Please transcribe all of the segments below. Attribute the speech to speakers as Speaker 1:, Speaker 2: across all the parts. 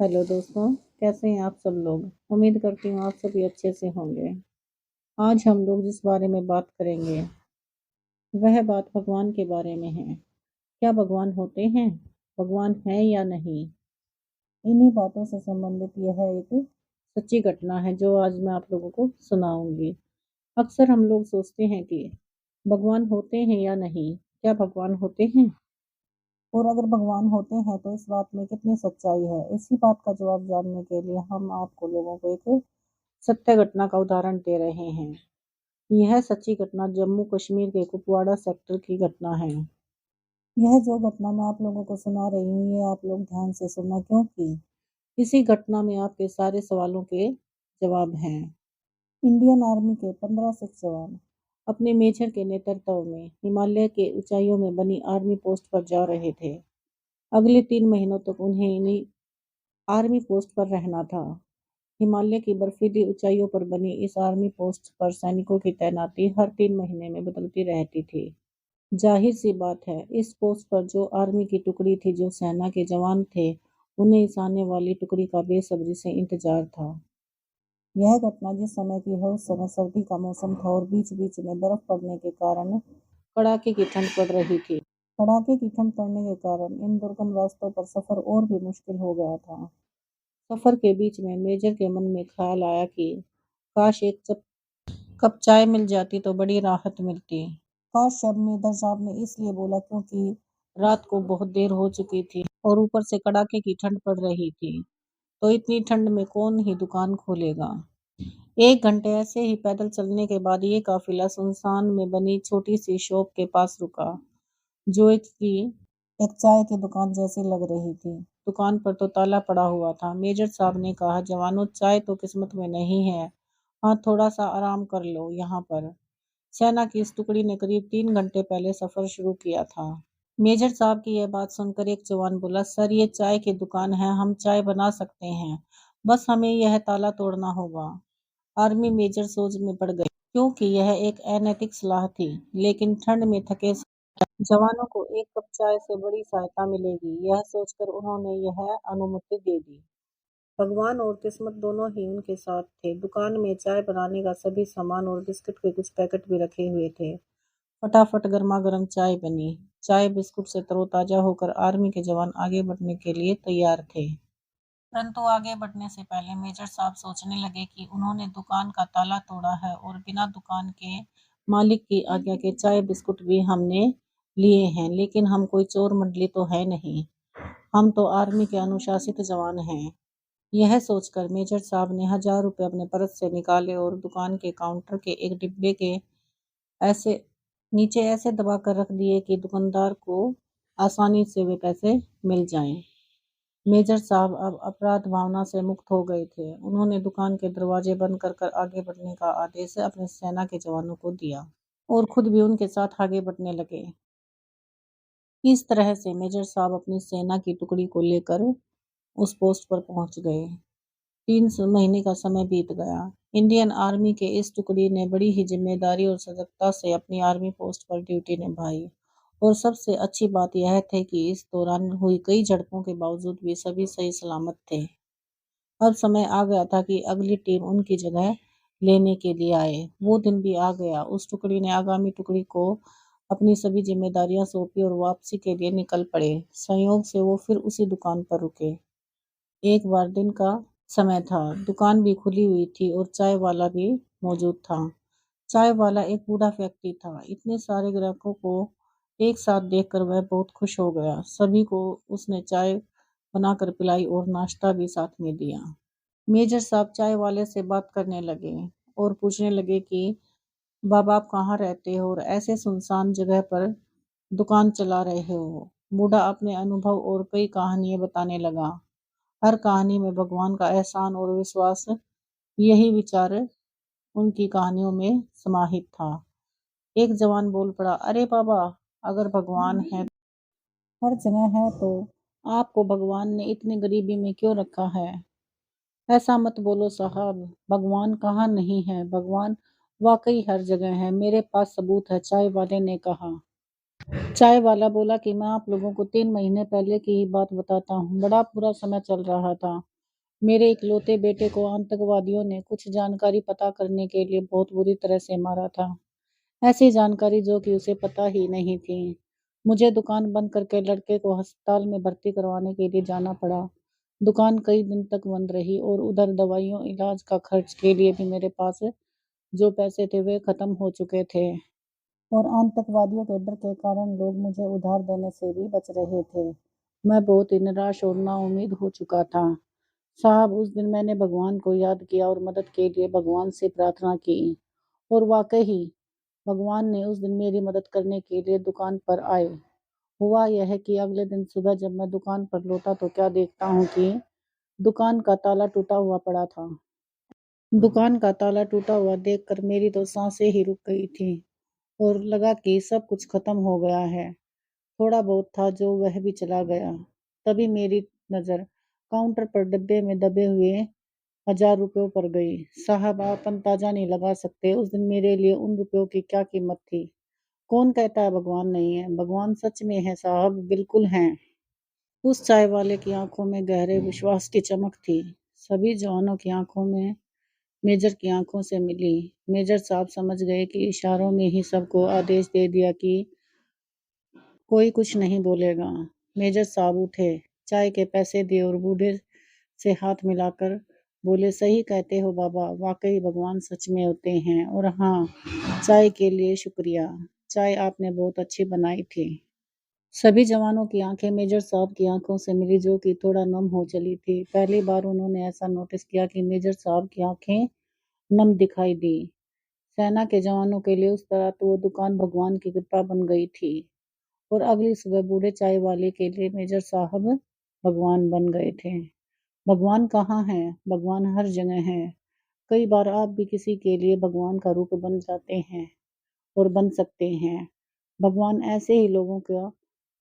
Speaker 1: Hello दोस्तों, कैसे हैं आप सब लोग। उम्मीद करती हूँ आप सभी अच्छे से होंगे। आज हम लोग जिस बारे में बात करेंगे वह बात भगवान के बारे में है। क्या भगवान होते हैं, भगवान है या नहीं। इन्हीं बातों से संबंधित यह एक सच्ची घटना है जो आज मैं आप लोगों को सुनाऊंगी। अक्सर हम लोग सोचते हैं कि भगवान होते हैं या नहीं, क्या भगवान होते हैं, और अगर भगवान होते हैं तो इस बात में कितनी सच्चाई है। इसी बात का जवाब जानने के लिए हम आपको लोगों को एक सत्य घटना का उदाहरण दे रहे हैं। यह सच्ची घटना जम्मू कश्मीर के कुपवाड़ा सेक्टर की घटना है। यह जो घटना मैं आप लोगों को सुना रही हूँ, ये आप लोग ध्यान से सुनना, क्योंकि इसी घटना में आपके सारे सवालों के जवाब हैं। इंडियन आर्मी के 15 सिख जवान अपने मेजर के नेतृत्व में हिमालय के ऊंचाइयों में बनी आर्मी पोस्ट पर जा रहे थे। अगले 3 महीनों तक उन्हें इन्हीं आर्मी पोस्ट पर रहना था। हिमालय की बर्फीली ऊंचाइयों पर बनी इस आर्मी पोस्ट पर सैनिकों की तैनाती हर 3 महीने में बदलती रहती थी। जाहिर सी बात है, इस पोस्ट पर जो आर्मी की टुकड़ी थी, जो सेना के जवान थे, उन्हें इस आने वाली टुकड़ी का बेसब्री से इंतजार था। यह घटना जिस समय की है, उस समय सर्दी का मौसम था और बीच बीच में बर्फ पड़ने के कारण कड़ाके की ठंड पड़ रही थी। कड़ाके की ठंड पड़ने के कारण इन दुर्गम रास्तों पर सफर और भी मुश्किल हो गया था। सफर के बीच में मेजर के मन में ख्याल आया कि काश एक कप चाय मिल जाती तो बड़ी राहत मिलती। काश शब्द मेजर साहब ने इसलिए बोला क्योंकि रात को बहुत देर हो चुकी थी और ऊपर से कड़ाके की ठंड पड़ रही थी। तो इतनी ठंड में कौन ही दुकान खोलेगा। 1 घंटे ऐसे ही पैदल चलने के बाद ये काफिला सुनसान में बनी छोटी सी शॉप के पास रुका, जो एक चाय की दुकान जैसी लग रही थी। दुकान पर तो ताला पड़ा हुआ था। मेजर साहब ने कहा, जवानों, चाय तो किस्मत में नहीं है। हाँ, थोड़ा सा आराम कर लो यहाँ पर। सेना की इस टुकड़ी ने करीब 3 घंटे पहले सफर शुरू किया था। मेजर साहब की यह बात सुनकर एक जवान बोला, सर, ये चाय की दुकान है, हम चाय बना सकते हैं, बस हमें यह ताला तोड़ना होगा। आर्मी मेजर सोच में पड़ गए, क्योंकि यह एक अनैतिक सलाह थी, लेकिन ठंड में थके जवानों को एक कप चाय से बड़ी सहायता मिलेगी, यह सोचकर उन्होंने यह अनुमति दे दी। भगवान और किस्मत दोनों ही उनके साथ थे। दुकान में चाय बनाने का सभी सामान और बिस्कुट के कुछ पैकेट भी रखे हुए थे। फटाफट गर्मा गर्म चाय बनी। चाय बिस्कुट से तरोताजा होकर आर्मी के जवान आगे बढ़ने के लिए तैयार थे। परंतु आगे बढ़ने से पहले मेजर साहब सोचने लगे कि उन्होंने दुकान का ताला तोड़ा है और बिना दुकान के मालिक की आज्ञा के चाय बिस्कुट भी हमने लिए हैं, लेकिन हम कोई चोर मंडली तो है नहीं, हम तो आर्मी के अनुशासित जवान हैं। यह सोचकर मेजर साहब ने 1000 रुपये अपने पर्स से निकाले और दुकान के काउंटर के एक डिब्बे के ऐसे नीचे ऐसे दबा कर रख दिए कि दुकानदार को आसानी से वे पैसे मिल जाएं। मेजर साहब अब अपराध भावना से मुक्त हो गए थे। उन्होंने दुकान के दरवाजे बंद कर कर आगे बढ़ने का आदेश अपने सेना के जवानों को दिया और खुद भी उनके साथ आगे बढ़ने लगे। इस तरह से मेजर साहब अपनी सेना की टुकड़ी को लेकर उस पोस्ट पर पहुंच गए। 3 महीने का समय बीत गया। इंडियन आर्मी के इस टुकड़ी ने बड़ी ही जिम्मेदारी और सजगता से अपनी आर्मी पोस्ट पर ड्यूटी निभाई, और सबसे अच्छी बात यह थी कि इस दौरान हुई कई झड़पों के बावजूद भी सभी सही सलामत थे। अब समय आ गया था कि अगली टीम उनकी जगह लेने के लिए आए। वो दिन भी आ गया। उस टुकड़ी ने आगामी टुकड़ी को अपनी सभी जिम्मेदारियां सौंपी और वापसी के लिए निकल पड़े। संयोग से वो फिर उसी दुकान पर रुके। एक बार दिन का समय था, दुकान भी खुली हुई थी और चाय वाला भी मौजूद था। चाय वाला एक बूढ़ा व्यक्ति था। इतने सारे ग्राहकों को एक साथ देखकर वह बहुत खुश हो गया। सभी को उसने चाय बनाकर पिलाई और नाश्ता भी साथ में दिया। मेजर साहब चाय वाले से बात करने लगे और पूछने लगे कि बाबा, आप कहाँ रहते हो और ऐसे सुनसान जगह पर दुकान चला रहे हो। बूढ़ा अपने अनुभव और कई कहानियां बताने लगा। हर कहानी में भगवान का एहसान और विश्वास, यही विचार उनकी कहानियों में समाहित था। एक जवान बोल पड़ा, अरे बाबा, अगर भगवान है, हर जगह है, तो आपको भगवान ने इतनी गरीबी में क्यों रखा है। ऐसा मत बोलो साहब, भगवान कहाँ नहीं है, भगवान वाकई हर जगह है, मेरे पास सबूत है, चाय वाले ने कहा। चाय वाला बोला कि मैं आप लोगों को 3 महीने पहले की ही बात बताता हूँ। बड़ा बुरा समय चल रहा था। मेरे इकलौते बेटे को आतंकवादियों ने कुछ जानकारी पता करने के लिए बहुत बुरी तरह से मारा था। ऐसी जानकारी जो कि उसे पता ही नहीं थी। मुझे दुकान बंद करके लड़के को अस्पताल में भर्ती करवाने के लिए जाना पड़ा। दुकान कई दिन तक बंद रही और उधर दवाइयों इलाज का खर्च के लिए भी मेरे पास जो पैसे थे वे खत्म हो चुके थे। और आतंकवादियों के डर के कारण लोग मुझे उधार देने से भी बच रहे थे। मैं बहुत ही निराश और नाउम्मीद हो चुका था। साहब, उस दिन मैंने भगवान को याद किया और मदद के लिए भगवान से प्रार्थना की। और वाकई ही भगवान ने उस दिन मेरी मदद करने के लिए दुकान पर आए। हुआ यह कि अगले दिन सुबह जब मैं दुकान पर लौटा तो क्या देखता हूँ कि दुकान का ताला टूटा हुआ पड़ा था। दुकान का ताला टूटा हुआ देखकर मेरी तो सांसें ही रुक गई थी और लगा कि सब कुछ खत्म हो गया है। थोड़ा बहुत था जो वह भी चला गया। तभी मेरी नज़र काउंटर पर डिब्बे में दबे हुए 1000 रुपयों पर गई। साहब, आप अंदाजा नहीं लगा सकते उस दिन मेरे लिए उन रुपयों की क्या कीमत थी। कौन कहता है भगवान नहीं है? भगवान सच में है साहब, बिल्कुल हैं। उस चाय वाले की आंखों में गहरे विश्वास की चमक थी। सभी जवानों की आंखों में मेजर की आंखों से मिली। मेजर साहब समझ गए कि इशारों में ही सबको आदेश दे दिया कि कोई कुछ नहीं बोलेगा। मेजर साहब उठे, चाय के पैसे दिए और बूढ़े से हाथ मिलाकर बोले, सही कहते हो बाबा, वाकई भगवान सच में होते हैं। और हाँ, चाय के लिए शुक्रिया। चाय आपने बहुत अच्छी बनाई थी। सभी जवानों की आंखें मेजर साहब की आंखों से मिली जो कि थोड़ा नम हो चली थी। पहली बार उन्होंने ऐसा नोटिस किया कि मेजर साहब की आंखें नम दिखाई दी। सेना के जवानों के लिए उस तरह तो वो दुकान भगवान की कृपा बन गई थी। और अगली सुबह बूढ़े चाय वाले के लिए मेजर साहब भगवान बन गए थे। भगवान कहाँ है? भगवान हर जगह है। कई बार आप भी किसी के लिए भगवान का रूप बन जाते हैं और बन सकते हैं। भगवान ऐसे ही लोगों का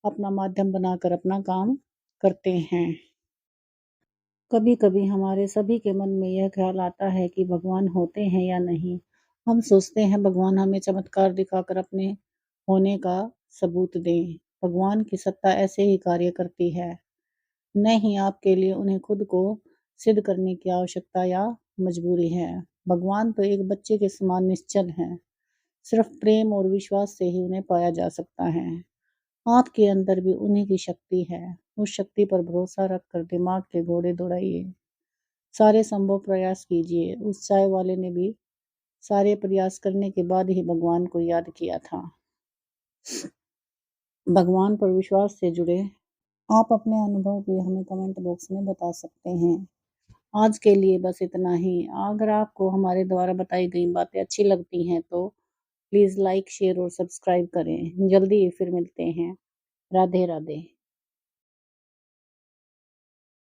Speaker 1: अपना माध्यम बनाकर अपना काम करते हैं। कभी कभी हमारे सभी के मन में यह ख्याल आता है कि भगवान होते हैं या नहीं। हम सोचते हैं भगवान हमें चमत्कार दिखाकर अपने होने का सबूत दें। भगवान की सत्ता ऐसे ही कार्य करती है। नहीं, आपके लिए उन्हें खुद को सिद्ध करने की आवश्यकता या मजबूरी है। भगवान तो एक बच्चे के समान निश्चल हैं। सिर्फ प्रेम और विश्वास से ही उन्हें पाया जा सकता है। आपके अंदर भी उन्हीं की शक्ति है। उस शक्ति पर भरोसा रखकर दिमाग के घोड़े दौड़ाइए। सारे संभव प्रयास कीजिए। उस चाय वाले ने भी सारे प्रयास करने के बाद ही भगवान को याद किया था। भगवान पर विश्वास से जुड़े आप अपने अनुभव भी हमें कमेंट बॉक्स में बता सकते हैं। आज के लिए बस इतना ही। अगर आपको हमारे द्वारा बताई गई बातें अच्छी लगती हैं तो प्लीज़ लाइक, शेयर और सब्सक्राइब करें। जल्दी ही फिर मिलते हैं। राधे राधे।